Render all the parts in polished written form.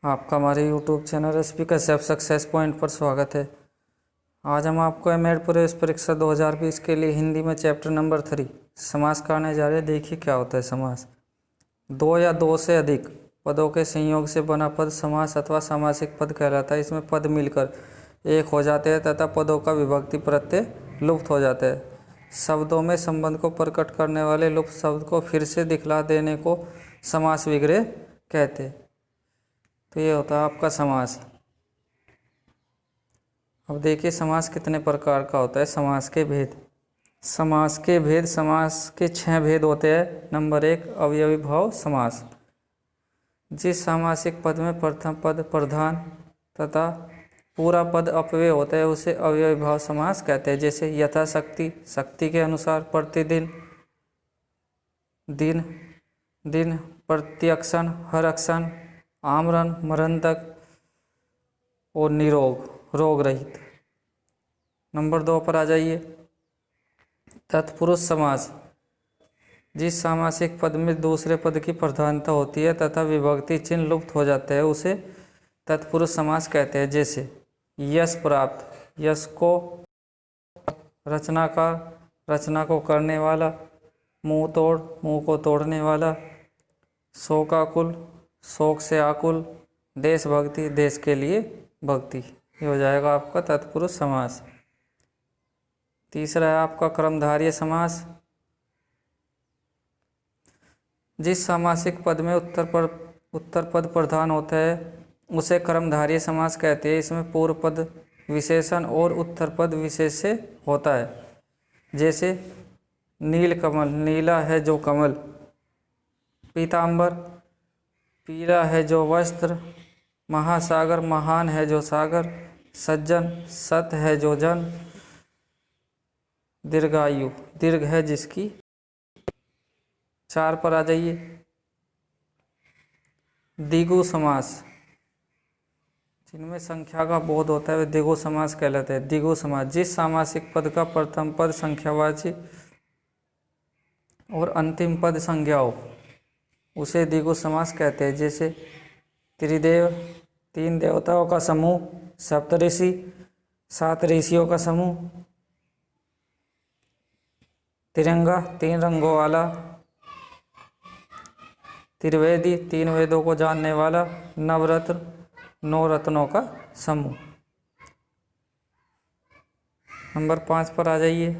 आपका हमारे YouTube channel recipe का सेफ सक्सेस पॉइंट पर स्वागत है। आज हम आपको एमएड प्रवेश परीक्षा 2020 के लिए हिंदी में चैप्टर नंबर 3 समास करने जा रहे हैं। देखिए क्या होता है समास। दो या दो से अधिक पदों के संयोग से बना पद समास अथवा सामासिक पद कहलाता है। इसमें पद मिलकर एक हो जाते हैं तथा पदों का विभक्ति प्रत्यय लुप्त हो जाता है। शब्दों में संबंध को प्रकट करने वाले लुप्त शब्द को फिर से दिखला देने को समास विग्रह कहते हैं। तो ये होता है आपका समास। अब देखिए समास कितने प्रकार का होता है। समास के भेद। समास के 6 भेद होते हैं। नंबर 1 अवयवी भाव समास। जिस सामासिक पद में प्रथम पद प्रधान तथा पूरा पद अपव्यय होता है उसे अवयवी भाव समास कहते हैं। जैसे यथाशक्ति, शक्ति के अनुसार, प्रतिदिन, दिन, दिन, प्रत्यक्षण, हर अक्षण, आमरण, मरणतक और निरोग, रोग रहित। नंबर 2 पर आ जाइए। तत्पुरुष समास। जिस सामासिक पद में दूसरे पद की प्रधानता होती है तथा विभक्ति चिन्ह लुप्त हो जाते हैं उसे तत्पुरुष समास कहते हैं। जैसे यश प्राप्त, यश को रचनाकार, रचना को करने वाला, मुंह तोड़, मुंह को तोड़ने वाला, शोकाकुल, शोक से आकुल, देशभक्ति, देश के लिए भक्ति। ये हो जाएगा आपका तत्पुरुष समास। तीसरा है आपका क्रमधारय समास। जिस सामासिक पद में उत्तर पद प्रधान होता है उसे क्रमधारय समास कहते हैं। इसमें पूर्व पद विशेषण और उत्तर पद विशेष से होता है। जैसे नील कमल, नीला है जो कमल, पीतांबर, पीला है जो वस्त्र, महासागर, महान है जो सागर, सज्जन, सत है जो जन, दीर्घायु, दीर्घ है जिसकी। 4 पर आ जाइए। द्विगु समास। जिनमें संख्या का बोध होता है वे द्विगु समास कहलाते हैं। द्विगु समास। जिस सामासिक पद का प्रथम पद संख्यावाची और अंतिम पद संज्ञा हो उसे द्विगु समास कहते हैं। जैसे त्रिदेव, 3 देवताओं का समूह, सप्तऋषि, 7 ऋषियों का समूह, तिरंगा, 3 रंगों वाला, त्रिवेदी, 3 वेदों को जानने वाला, नवरत्न, 9 रत्नों का समूह। नंबर 5 पर आ जाइए।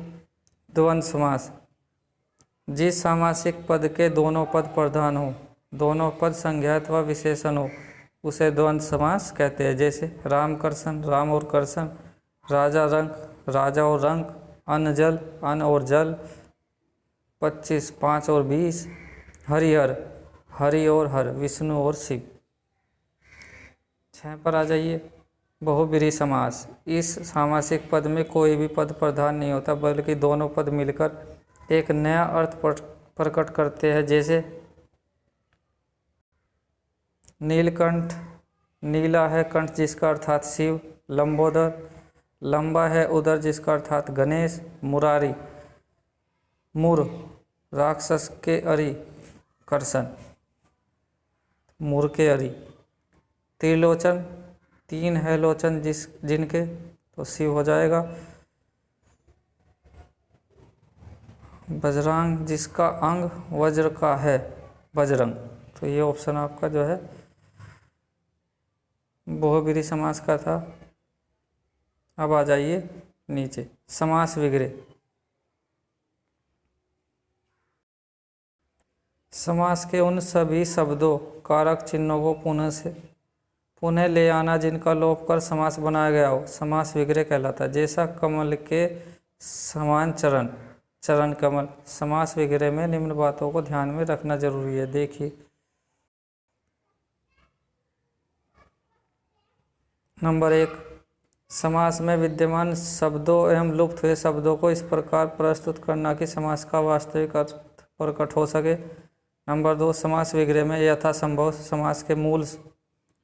द्वंद्व समास। जिस सामासिक पद के दोनों पद प्रधान हो, दोनों पद संज्ञा अथवा विशेषण हो उसे द्वंद्व समास कहते हैं। जैसे राम कृष्ण, राम और कृष्ण, राजा रंग, राजा और रंग, अन्न जल, अन्न और जल, 25, 5 और 20, हरिहर, हरि और हर, विष्णु और शिव। 6 पर आ जाइए। बहुब्रीहि समास। इस सामासिक पद में कोई भी पद प्रधान नहीं होता बल्कि दोनों पद मिलकर एक नया अर्थ प्रकट करते हैं। जैसे नीलकंठ, नीला है कंठ जिसका अर्थात शिव, लंबोदर, लंबा है उदर जिसका अर्थात गणेश, मुरारी, मुर, राक्षस के अरि, कृष्ण, मुर के अरि, त्रिलोचन, 3 है लोचन जिनके, तो शिव हो जाएगा, बजरंग जिसका अंग वज्र का है, बजरंग। तो ये ऑप्शन आपका जो है बहुब्रीहि समास का था। अब आ जाइए नीचे। समास विग्रह। समास के उन सभी शब्दों, कारक चिन्हों को पुनः ले आना जिनका लोप कर समास बनाया गया हो समास विग्रह कहलाता है। जैसा कमल के समान चरण, चरण कमल। समास विग्रह में निम्न बातों को ध्यान में रखना जरूरी है। देखिए नंबर 1 समास में विद्यमान शब्दों एवं लुप्त हुए शब्दों को इस प्रकार प्रस्तुत करना कि समास का वास्तविक अर्थ प्रकट हो सके। नंबर 2 समास विग्रह में यथासंभव समास के मूल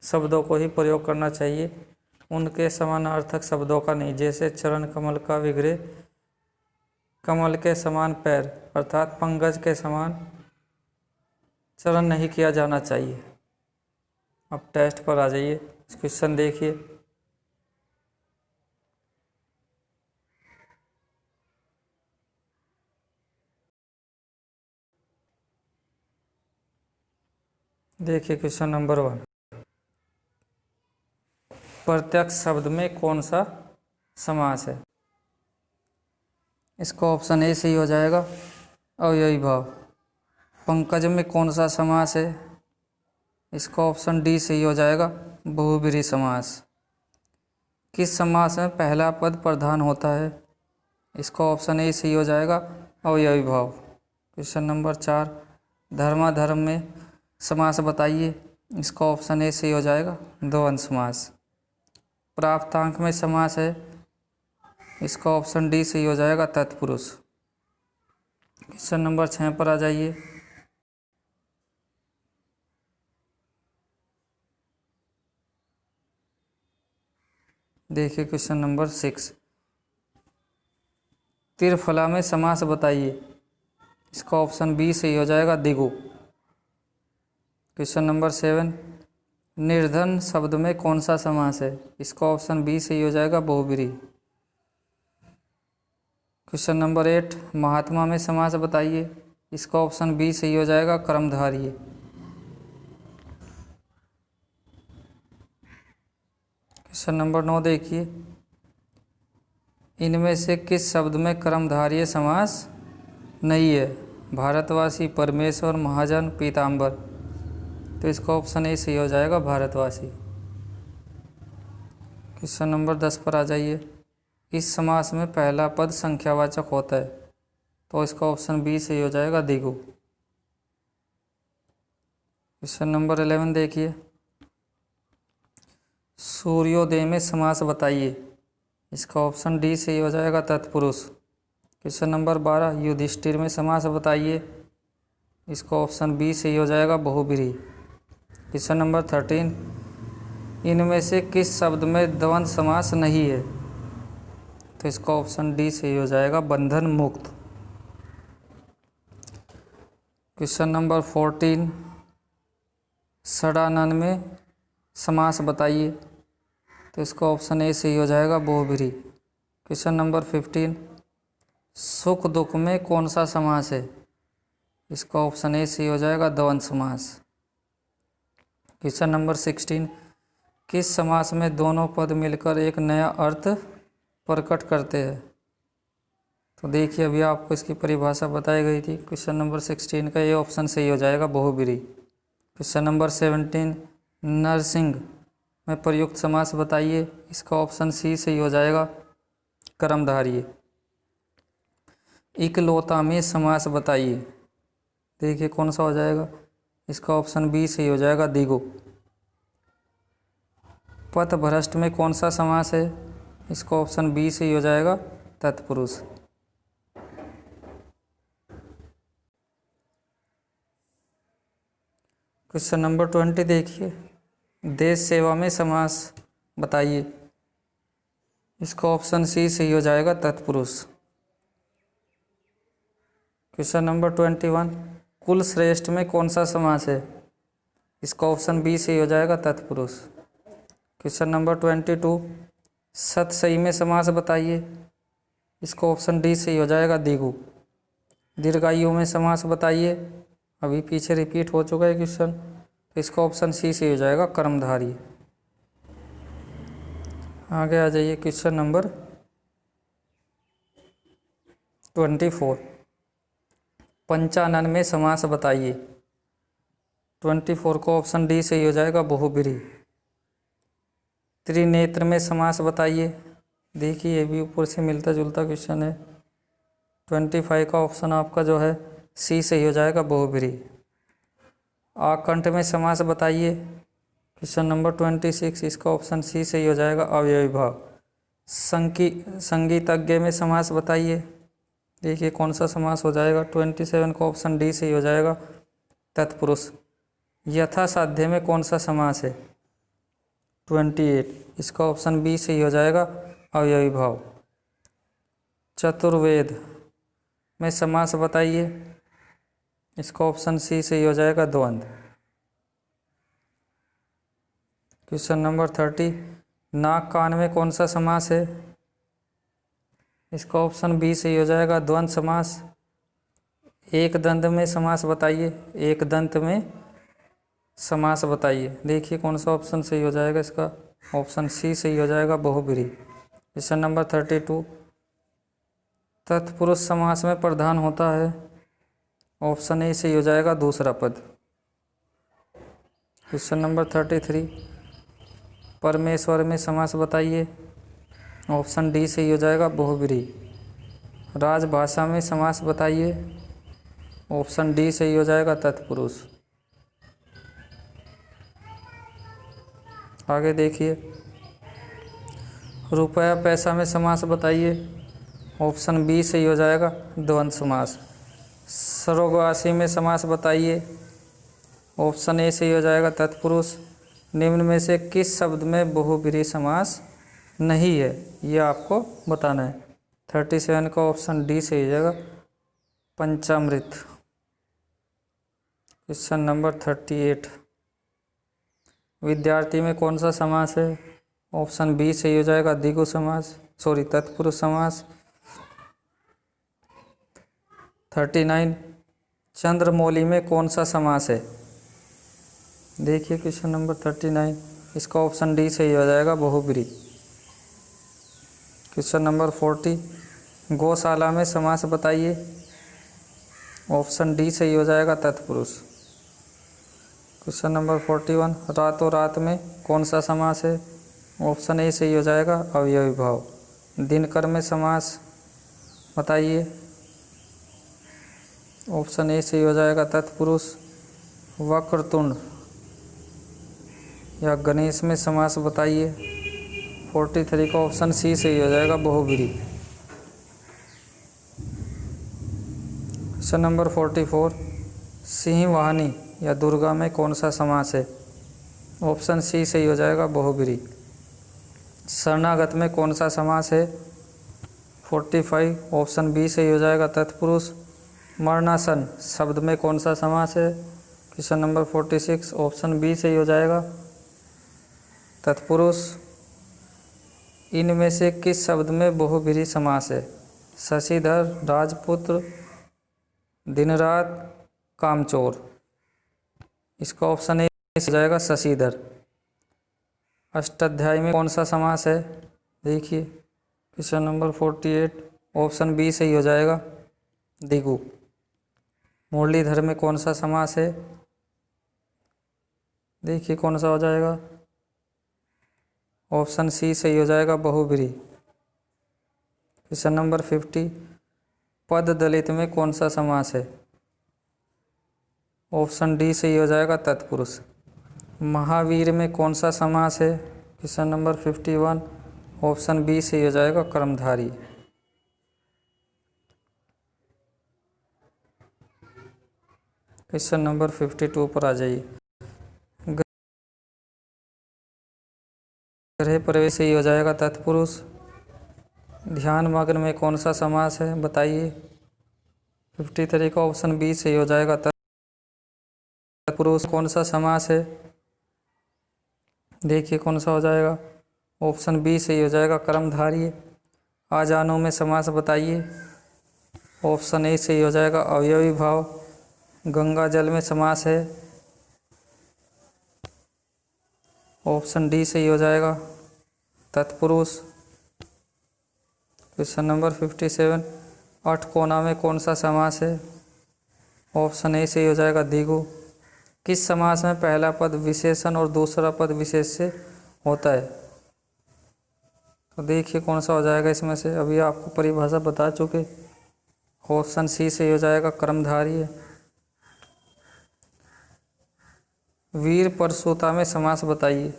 शब्दों को ही प्रयोग करना चाहिए, उनके समानार्थक शब्दों का नहीं। जैसे चरण कमल का विग्रह कमल के समान पैर अर्थात पंकज के समान चरण नहीं किया जाना चाहिए। अब टेस्ट पर आ जाइए, क्वेश्चन देखिए। देखिए क्वेश्चन नंबर 1, प्रत्यक्ष शब्द में कौन सा समास है? इसका ऑप्शन ए सही हो जाएगा, अव्ययी भाव। पंकज में कौन सा समास है? इसका ऑप्शन डी सही हो जाएगा, बहुब्रीहि समास। किस समास में पहला पद प्रधान होता है? इसका ऑप्शन ए सही हो जाएगा, अव्ययी भाव। क्वेश्चन नंबर 4, धर्माधर्म में समास बताइए। इसका ऑप्शन ए सही हो जाएगा, द्वंद्व समास। प्राप्तांक में समास है, इसका ऑप्शन डी सही हो जाएगा, तत्पुरुष। क्वेश्चन नंबर 6 पर आ जाइए। देखिए क्वेश्चन नंबर 6, त्रिफला में समास बताइए। इसका ऑप्शन बी सही हो जाएगा, दिगु। क्वेश्चन नंबर 7, निर्धन शब्द में कौन सा समास है? इसका ऑप्शन बी सही हो जाएगा, बहुब्रीहि। क्वेश्चन नंबर 8, महात्मा में समास बताइए। इसका ऑप्शन बी सही हो जाएगा, कर्मधारय। क्वेश्चन नंबर 9 देखिए, इनमें से किस शब्द में कर्मधारय समास नहीं है? भारतवासी, परमेश्वर, महाजन, पीताम्बर। तो इसका ऑप्शन ए सही हो जाएगा, भारतवासी। क्वेश्चन नंबर 10 पर आ जाइए, इस समास में पहला पद संख्यावाचक होता है। तो इसका ऑप्शन बी सही हो जाएगा, दिगु। क्वेश्चन नंबर 11 देखिए, सूर्योदय में समास बताइए। इसका ऑप्शन डी सही हो जाएगा, तत्पुरुष। क्वेश्चन नंबर 12, युधिष्ठिर में समास बताइए। इसका ऑप्शन बी सही हो जाएगा, बहुब्रीहि। क्वेश्चन नंबर 13, इनमें से किस शब्द में द्वंद्व समास नहीं है? तो इसका ऑप्शन डी सही हो जाएगा, बंधन मुक्त। क्वेश्चन नंबर 14, षडानन में समास बताइए। तो इसका ऑप्शन ए सही हो जाएगा, बहुब्रीहि। क्वेश्चन नंबर 15, सुख दुख में कौन सा समास है? इसका ऑप्शन ए सही हो जाएगा, द्वंद्व समास। क्वेश्चन नंबर 16, किस समास में दोनों पद मिलकर एक नया अर्थ प्रकट करते हैं? तो देखिए अभी आपको इसकी परिभाषा बताई गई थी। क्वेश्चन नंबर 16 का ये ऑप्शन सही हो जाएगा, बहुब्रीहि। क्वेश्चन नंबर 17, नरसिंह में प्रयुक्त समास बताइए। इसका ऑप्शन सी सही हो जाएगा, कर्मधारय। इकलौता में समास बताइए। देखिए कौन सा हो जाएगा? इसका ऑप्शन बी सही हो जाएगा, दिगु। पथभ्रष्ट में कौन सा समास है? इसका ऑप्शन बी सही हो जाएगा, तत्पुरुष। क्वेश्चन नंबर 20 देखिए, देश सेवा में समास बताइए। इसका ऑप्शन सी सही हो जाएगा, तत्पुरुष। क्वेश्चन नंबर 21, कुल श्रेष्ठ में कौन सा समास है? इसका ऑप्शन बी सही हो जाएगा, तत्पुरुष। क्वेश्चन नंबर 22, सतसई में समास बताइए। इसका ऑप्शन डी सही हो जाएगा, दिगु। दीर्घायु में समास बताइए। अभी पीछे रिपीट हो चुका है क्वेश्चन, तो इसका ऑप्शन सी सही हो जाएगा, कर्मधारय। आगे आ जाइए, क्वेश्चन नंबर 24, पंचानन में समास बताइए। 24 को ऑप्शन डी सही हो जाएगा, बहुब्रीहि। त्रिनेत्र में समास बताइए। देखिए ये भी ऊपर से मिलता जुलता क्वेश्चन है। 25 का ऑप्शन आपका जो है सी सही हो जाएगा, बहुब्रीहि। आकंठ में समास बताइए। क्वेश्चन नंबर 26, इसका ऑप्शन सी सही हो जाएगा, अव्ययी भाव। संगीतज्ञ में समास बताइए। देखिए कौन सा समास हो जाएगा? 27 का ऑप्शन डी सही हो जाएगा, तत्पुरुष। यथासाध्य में कौन सा समास है? 28, इसका ऑप्शन बी सही हो जाएगा, अव्ययी भाव। चतुर्वेद में समास बताइए। इसका ऑप्शन सी सही हो जाएगा, द्वंद्व। क्वेश्चन नंबर 30, नाक कान में कौन सा समास है? इसका ऑप्शन बी सही हो जाएगा, द्वंद्व समास। एक दंत में समास बताइए, एक दंत में समास बताइए। देखिए कौन सा ऑप्शन सही हो जाएगा इसका, ऑप्शन सी सही हो जाएगा, बहुब्रीहि। क्वेश्चन नंबर 32, तत्पुरुष समास में प्रधान होता है, ऑप्शन ए सही हो जाएगा, दूसरा पद। क्वेश्चन नंबर 33, परमेश्वर में समास बताइए, ऑप्शन डी सही हो जाएगा, बहुब्रीहि। राजभाषा में समास बताइए, ऑप्शन डी सही हो जाएगा, तत्पुरुष। आगे देखिए, रुपया पैसा में समास बताइए, ऑप्शन बी सही हो जाएगा, द्वंद्व समास। सर्वग्रासी में समास बताइए, ऑप्शन ए सही हो जाएगा, तत्पुरुष। निम्न में से किस शब्द में बहुब्रीहि समास नहीं है, ये आपको बताना है। 37 का ऑप्शन डी सही हो जाएगा, पंचामृत। क्वेश्चन नंबर 38, विद्यार्थी में कौन सा समास है? ऑप्शन बी सही हो जाएगा, द्विगु समास, तत्पुरुष समास। 39, चंद्रमौली में कौन सा समास है? देखिए क्वेश्चन नंबर 39, इसका ऑप्शन डी सही हो जाएगा, बहुब्रीहि। क्वेश्चन नंबर 40, गौशाला में समास बताइए, ऑप्शन डी सही हो जाएगा, तत्पुरुष। क्वेश्चन नंबर 41, रातों रात में कौन सा समास है? ऑप्शन ए सही हो जाएगा, अवयवी भाव। दिनकर में समास बताइए, ऑप्शन ए सही हो जाएगा, तत्पुरुष। वक्रतुंड या गणेश में समास बताइए, 43 का ऑप्शन सी सही हो जाएगा, बहुब्रीहि। क्वेश्चन नंबर 44, सिंहवाहिनी या दुर्गा में कौन सा समास है? ऑप्शन सी सही हो जाएगा, बहुब्रीहि। शरणागत में कौन सा समास है? 45, ऑप्शन बी सही हो जाएगा, तत्पुरुष। मरणासन शब्द में कौन सा समास है? क्वेश्चन नंबर 46, ऑप्शन बी सही हो जाएगा, तत्पुरुष। इनमें से किस शब्द में बहुब्रीहि समास है? शशिधर, राजपुत्र, दिनरात, कामचोर। इसका ऑप्शन ए हो जाएगा, शशिधर। अष्टाध्यायी में कौन सा समास है? देखिए क्वेश्चन नंबर 48, ऑप्शन बी सही हो जाएगा, द्विगु। मुरलीधर में कौन सा समास है? देखिए कौन सा हो जाएगा, ऑप्शन सी सही हो जाएगा, बहुब्रीहि। क्वेश्चन नंबर 50, पद दलित में कौन सा समास है? ऑप्शन डी सही हो जाएगा, तत्पुरुष। महावीर में कौन सा समास है? क्वेश्चन नंबर 51, ऑप्शन बी सही हो जाएगा, कर्मधारी। क्वेश्चन नंबर 52 पर आ जाइए, गृह प्रवेश सही हो जाएगा, तत्पुरुष। ध्यान मग्न में कौन सा समास है बताइए, 53 का ऑप्शन बी सही हो जाएगा, तत्पुरुष। कौन सा समास है? देखिए कौन सा हो जाएगा, ऑप्शन बी सही हो जाएगा, कर्मधारय। आजानों में समास बताइए, ऑप्शन ए सही हो जाएगा, अवयवी भाव। गंगा जल में समास है, ऑप्शन डी सही हो जाएगा, तत्पुरुष। क्वेश्चन नंबर 57, अठकोना में कौन सा समास है? ऑप्शन ए सही हो जाएगा, द्विगु। किस समास में पहला पद विशेषण और दूसरा पद विशेष से होता है? तो देखिए कौन सा हो जाएगा इसमें से, अभी आपको परिभाषा बता चुके, ऑप्शन सी सही हो जाएगा, कर्मधारय। वीर परसुता में समास बताइए,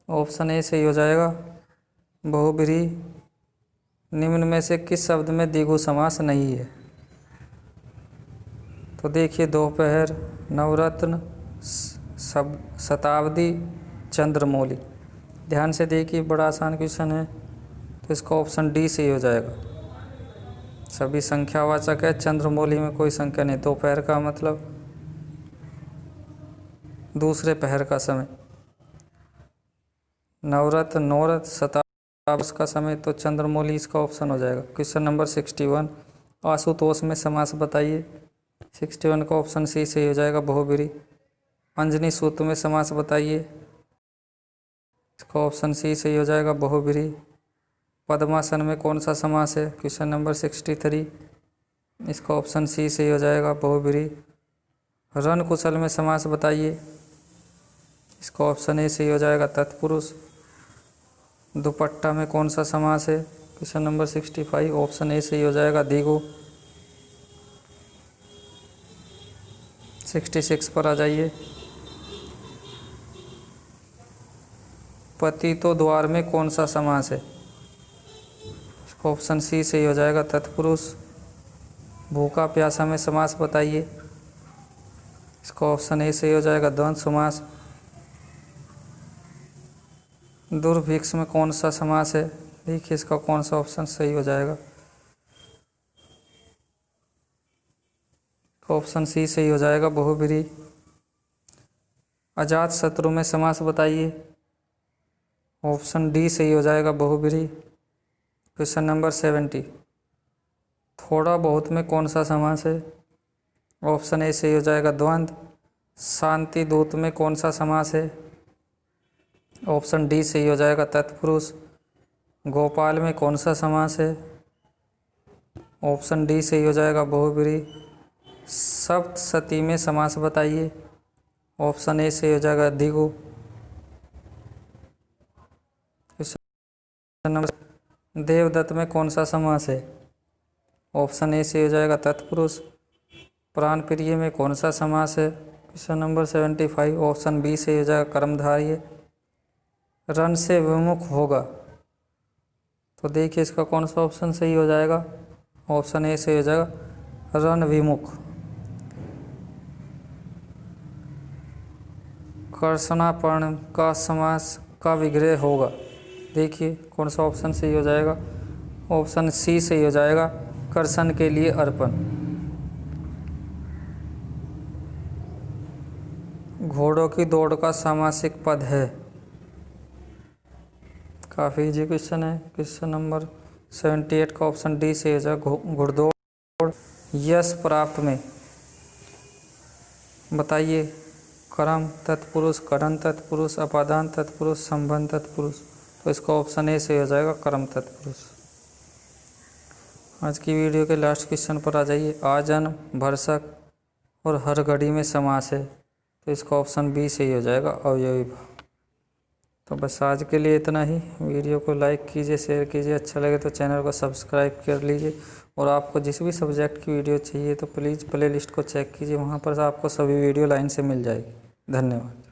ऑप्शन ए सही हो जाएगा, बहुब्रीहि। निम्न में से किस शब्द में द्विगु समास नहीं है? तो देखिए दोपहर, नवरत्न, शताब्दी, चंद्रमौली। ध्यान से देखिए, बड़ा आसान क्वेश्चन है, तो इसका ऑप्शन डी सही हो जाएगा। सभी संख्यावाचक है, चंद्रमौली में कोई संख्या नहीं। दोपहर का मतलब दूसरे पहर का समय। नवरत्न नौरथ शताब्दी का समय, तो चंद्रमौली इसका ऑप्शन हो जाएगा। क्वेश्चन नंबर 61, आशुतोष में समास बताइए। 61 का ऑप्शन सी सही हो जाएगा, बहुब्रीहि। अंजनी सूक्त में समास बताइए। इसका ऑप्शन सी सही हो जाएगा, बहुब्रीहि। पद्मासन में कौन सा समास है? क्वेश्चन नंबर 63, इसका ऑप्शन सी सही हो जाएगा, बहुब्रीहि। रणकुशल में समास बताइए। इसका ऑप्शन ए सही हो जाएगा, तत्पुरुष। दुपट्टा में कौन सा समास है? क्वेश्चन नंबर 65, ऑप्शन ए सही हो जाएगा, द्विगु। 66 पर आ जाइए। पतितो द्वार में कौन सा समास है? इसका ऑप्शन सी सही हो जाएगा, तत्पुरुष। भूखा प्यासा में समास बताइए। इसका ऑप्शन ए सही हो जाएगा, द्वंद्व समास। दुर्भिक्ष में कौन सा समास है? देखिए इसका कौन सा ऑप्शन सही हो जाएगा। ऑप्शन सी सही हो जाएगा, बहुब्रीहि। अजात शत्रु में समास बताइए। ऑप्शन डी सही हो जाएगा, बहुब्रीहि। क्वेश्चन नंबर 70, थोड़ा बहुत में कौन सा समास है? ऑप्शन ए सही हो जाएगा, द्वंद्व। शांति दूत में कौन सा समास है? ऑप्शन डी सही हो जाएगा, तत्पुरुष। गोपाल में कौन सा समास है? ऑप्शन डी सही हो जाएगा, बहुब्रीहि। सप्तशती में समास बताइए। ऑप्शन ए सही हो जाएगा, द्विगु। क्वेश्चन नंबर, देवदत्त में कौन सा समास है? ऑप्शन ए सही हो जाएगा, तत्पुरुष। प्राण प्रिय में कौन सा समास है? क्वेश्चन नंबर 75, ऑप्शन बी सही हो जाएगा, कर्मधारय। रण से विमुख होगा, तो देखिए इसका कौन सा ऑप्शन सही हो जाएगा। ऑप्शन ए सही हो जाएगा, रण विमुख। कर्षणापर्ण का समास का विग्रह होगा, देखिए कौन सा ऑप्शन सही हो जाएगा। ऑप्शन सी सही हो जाएगा, कर्षण के लिए अर्पण। घोड़ों की दौड़ का सामासिक पद है। काफ़ी इजी क्वेश्चन है। क्वेश्चन नंबर 78 का ऑप्शन डी सही हो जाएगा, घुड़दौड़। यश प्राप्त में बताइए। कर्म तत्पुरुष, करण तत्पुरुष, अपादान तत्पुरुष, संबंध तत्पुरुष, तो इसका ऑप्शन ए सही हो जाएगा, कर्म तत्पुरुष। आज की वीडियो के लास्ट क्वेश्चन पर आ जाइए। आजन्म, भरसक और हर घड़ी में समास है, तो इसका ऑप्शन बी सही हो जाएगा, अवयवी भाव। तो बस आज के लिए इतना ही। वीडियो को लाइक कीजिए, शेयर कीजिए, अच्छा लगे तो चैनल को सब्सक्राइब कर लीजिए। और आपको जिस भी सब्जेक्ट की वीडियो चाहिए तो प्लीज़ प्लेलिस्ट को चेक कीजिए, वहाँ पर आपको सभी वीडियो लाइन से मिल जाएगी। धन्यवाद।